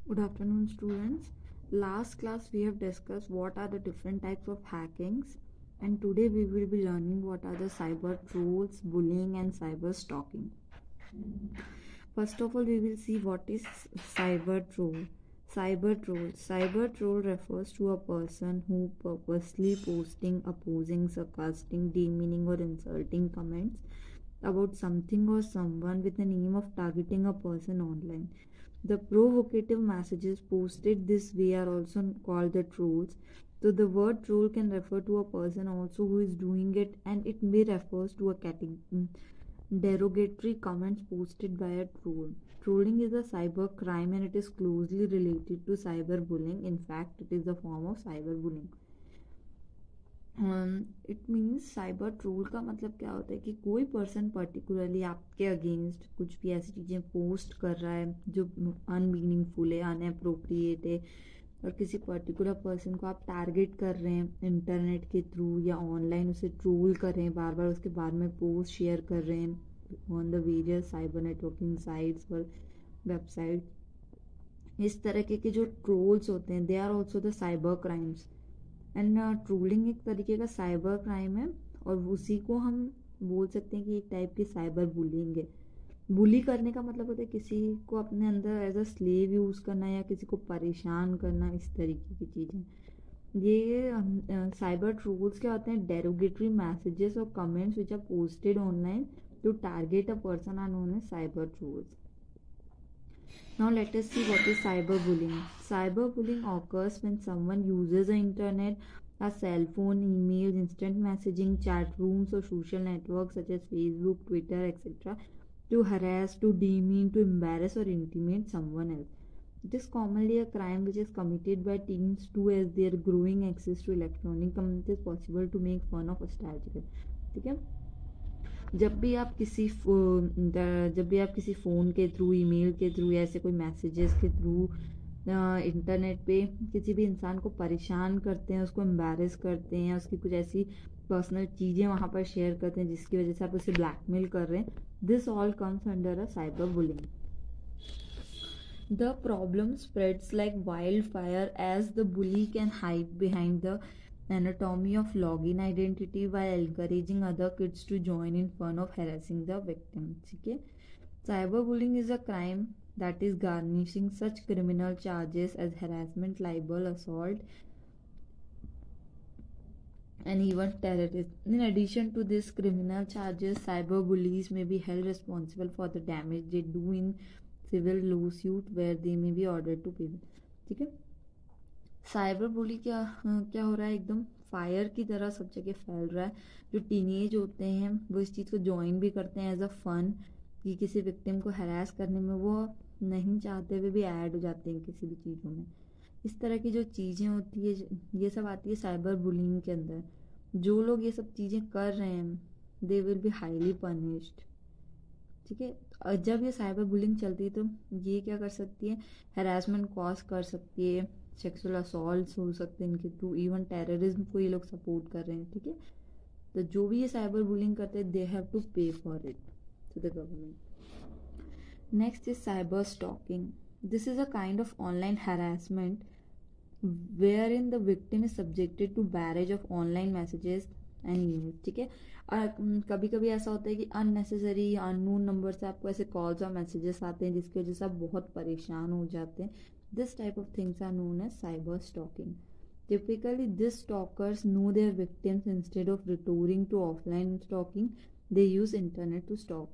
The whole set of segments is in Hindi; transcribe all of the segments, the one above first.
Good afternoon, students. Last class we have discussed what are the different types of hackings, and today we will be learning what are the cyber trolls, bullying, and cyber stalking. First of all, we will see what is cyber troll. Cyber troll refers to a person who purposely posting opposing, sarcastic, demeaning, or insulting comments about something or someone with the aim of targeting a person online. The provocative messages posted this way are also called the trolls. So the word troll can refer to a person also who is doing it, and it may refers to a derogatory comments posted by a troll. Trolling is a cyber crime and it is closely related to cyberbullying. In fact, it is a form of cyberbullying. It means cyber troll का मतलब क्या होता है कि कोई पर्सन पर्टिकुलरली आपके अगेंस्ट कुछ भी ऐसी चीज़ें पोस्ट कर रहा है जो अनमीनिंगफुल है, अनअप्रोप्रिएट है, और किसी पर्टिकुलर पर्सन को आप टारगेट कर रहे हैं इंटरनेट के थ्रू या ऑनलाइन उसे ट्रोल कर रहे हैं, बार बार उसके बारे में पोस्ट शेयर कर रहे हैं on the various cyber networking sites और वेबसाइट। इस तरह के जो ट्रोल्स होते हैं they are also the cyber crimes. And trolling एक तरीके का साइबर क्राइम है और उसी को हम बोल सकते हैं कि एक टाइप की साइबर बुलिंग है। बुली करने का मतलब होता है किसी को अपने अंदर एज अ स्लेव यूज़ करना या किसी को परेशान करना, इस तरीके की चीज़ें। ये साइबर ट्रोल्स क्या होते हैं? डेरोगेटरी मैसेजेस और comments which are posted online to target a person are known as cyber trolls. Now let us see what is cyberbullying. Cyberbullying occurs when someone uses the internet, a cell phone, emails, instant messaging, chat rooms, or social networks such as Facebook, Twitter, etc. to harass, to demean, to embarrass, or intimidate someone else. It is commonly a crime which is committed by teens too, as their growing access to electronic community is possible to make fun of a strategy. ठीक है? जब भी आप किसी फ़ोन के थ्रू, ईमेल के थ्रू या ऐसे कोई मैसेजेस के थ्रू इंटरनेट पे किसी भी इंसान को परेशान करते हैं, उसको एम्बैरेस करते हैं, उसकी कुछ ऐसी पर्सनल चीज़ें वहाँ पर शेयर करते हैं जिसकी वजह से आप उसे ब्लैकमेल कर रहे हैं, this all comes under a cyber bullying. The problem spreads like wildfire as the bully can hide behind the anatomy of login identity while encouraging other kids to join in fun of harassing the victim. Okay? Cyberbullying is a crime that is garnishing such criminal charges as harassment, libel, assault, and even terrorism. In addition to these criminal charges, cyberbullies may be held responsible for the damage they do in civil lawsuit where they may be ordered to pay. ठीक है? साइबर बुली क्या हो रहा है? एकदम फायर की तरह सब जगह फैल रहा है। जो टीनेज होते हैं वो इस चीज़ को ज्वाइन भी करते हैं एज अ फन, कि किसी विक्टिम को हरास करने में वो नहीं चाहते हुए भी ऐड हो जाते हैं किसी भी चीज़ों में। इस तरह की जो चीज़ें होती है ये सब आती है साइबर बुलिंग के अंदर। जो लोग ये सब चीज़ें कर रहे हैं they will be highly punished. ठीक है? और जब ये साइबर बुलिंग चलती है तो ये क्या कर सकती है? हैरासमेंट कॉज कर सकती है, सेक्सुअल असॉल्ट हो सकते हैं इनके थ्रू, इवन टेररिज्म को ये लोग सपोर्ट कर रहे हैं। ठीक है? तो जो भी ये साइबर बुलिंग करते हैं they have to pay for it to the government. Next is cyber stalking. This is a kind of online harassment wherein the victim is subjected to barrage of online messages and email. ठीक है? और कभी कभी ऐसा होता है कि अननेसेसरी अननोन नंबर से आपको ऐसे कॉल्स और मैसेजेस आते हैं जिसकी वजह से आप बहुत परेशान हो जाते हैं. This type of things are known as cyber stalking. Typically, these stalkers know their victims. Instead of resorting to offline stalking, they use internet to stalk.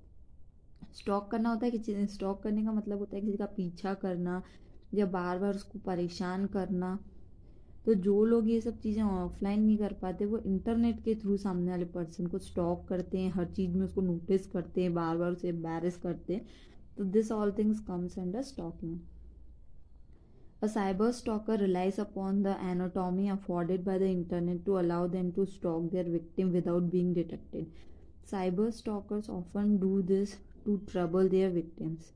Stock करना होता है कि स्टॉक करने का मतलब होता है किसी का पीछा करना या बार बार उसको परेशान करना. तो जो लोग ये सब चीज़ें ऑफलाइन नहीं कर पाते वो इंटरनेट के थ्रू सामने वाले पर्सन को स्टॉक करते हैं, हर चीज़ में उसको नोटिस करते हैं, बार बार उसे एम्बैरेस करते हैं. तो this all things comes under stalking. A cyber stalker relies upon the anatomy afforded by the internet to allow them to stalk their victim without being detected. Cyber stalkers often do this to trouble their victims.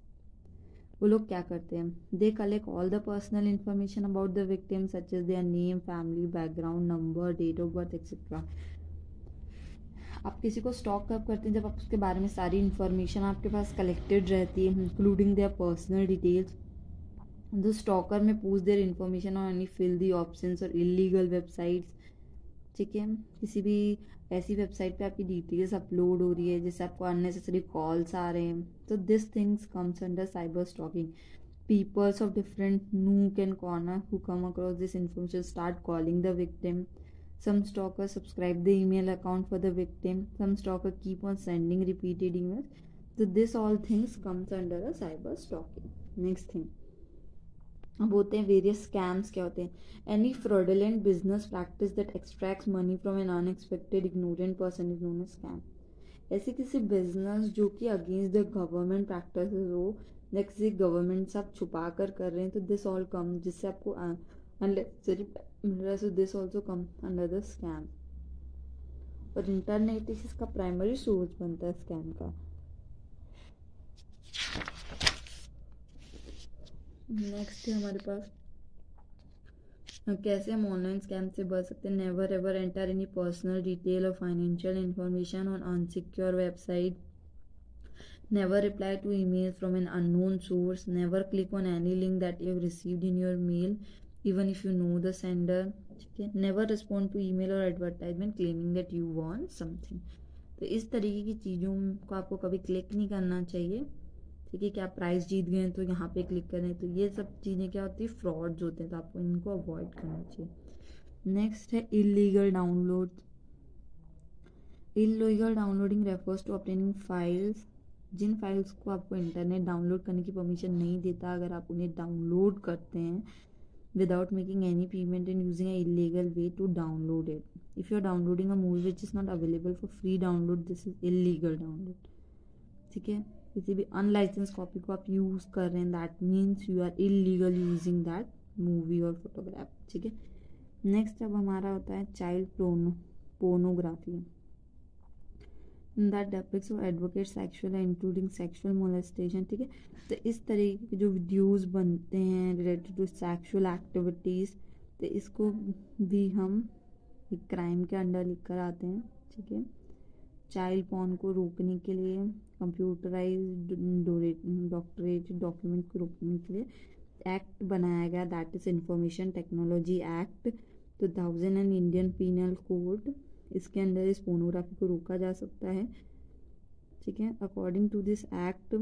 वो लोग क्या करते हैं? They collect all the personal information about the victim such as their name, family background, number, date of birth etcetera. आप किसी को स्टॉक कब करते हैं? जब आप उसके बारे में सारी इन्फॉर्मेशन आपके पास कलेक्टेड रहती है including their personal details, the stalker में पूछ their information on any filthy options और इलीगल वेबसाइट्स, ठीक है, किसी भी ऐसी वेबसाइट पे आपकी डिटेल्स अपलोड हो रही है जिससे आपको अननेसेसरी कॉल्स आ रहे हैं, तो this things comes under cyber stalking. Peoples of different nook and corner who come across this information start calling the victim. Some stalkers subscribe the email account for the victim. Some stalkers keep on sending repeated emails. So this all things comes under a cyber stalking. Next thing. अब होते हैं वेरियस स्कैम्स. क्या होते हैं? Any fraudulent business practice that extracts money from an unexpected ignorant person is known as scam. ऐसे किसी बिजनेस जो कि अगेंस्ट द गवर्नमेंट प्रैक्टिस हो, जैसे गवर्नमेंट से आप छुपा कर रहे हैं, तो दिस ऑल कम, जिससे आपको अननेसेसरी मिल रहा है, so this also come under the scam. और इंटरनेट इसका प्राइमरी सोर्स बनता है स्कैम का. नेक्स्ट है हमारे पास कैसे हम ऑनलाइन स्कैम से बच सकते हैं. Never ever enter any personal detail or financial information on unsecure website. Never reply to emails from an unknown source. Never click on any link that you have received in your mail, even if you know the sender. ठीक है. Never respond to email or advertisement claiming that you want something. तो इस तरीके की चीज़ों को आपको कभी क्लिक नहीं करना चाहिए. ठीक है, कि आप प्राइस जीत गए हैं तो यहाँ पे क्लिक करें, तो ये सब चीज़ें क्या होती है, फ्रॉड्स होते हैं, तो आपको इनको अवॉइड करना चाहिए. नेक्स्ट है illegal download. Illegal downloading refers to obtaining files. जिन फाइल्स को आपको इंटरनेट डाउनलोड करने की परमिशन नहीं देता, अगर आप उन्हें डाउनलोड करते हैं without making any payment and using a illegal way to download it. If you are downloading a movie which is not available for free download, this is illegal download. ठीक है, किसी भी अनलाइसेंस कॉपी को आप यूज़ कर रहे हैं, that means you are illegal using that movie और फोटोग्राफ. ठीक है. नेक्स्ट अब हमारा होता है चाइल्ड पोर्नोग्राफी. दैट डेपिक्ट्स और advocate sexual including sexual molestation. ठीक है, तो इस तरीके के जो वीडियोस बनते हैं रिलेटेड टू सेक्शुअल एक्टिविटीज़, तो इसको भी हम एक क्राइम के अंडर लिख कर आते हैं. ठीक है. चाइल्ड पॉर्न को रोकने के लिए, कंप्यूटराइज्ड डॉक्टरेट डॉक्यूमेंट को रोकने के लिए एक्ट बनाया गया, that is information technology act 2000 and Indian penal code. इसके अंदर इस पोर्नोग्राफी को रोका जा सकता है. ठीक है. According to this act,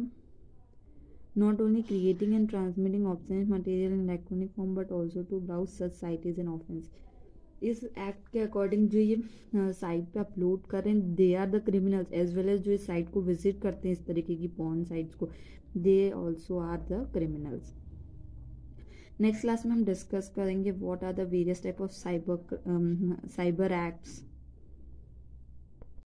not only creating and transmitting obscene material in electronic form but also to browse such site is an offence. इस एक्ट के अकॉर्डिंग जो ये साइट पे अपलोड कर रहे हैं, they are the criminals, as well as जो इस साइट को विजिट करते हैं इस तरीके की पॉर्न साइट्स को, they also are the criminals. Next class में हम डिस्कस करेंगे what are the various type of cyber acts.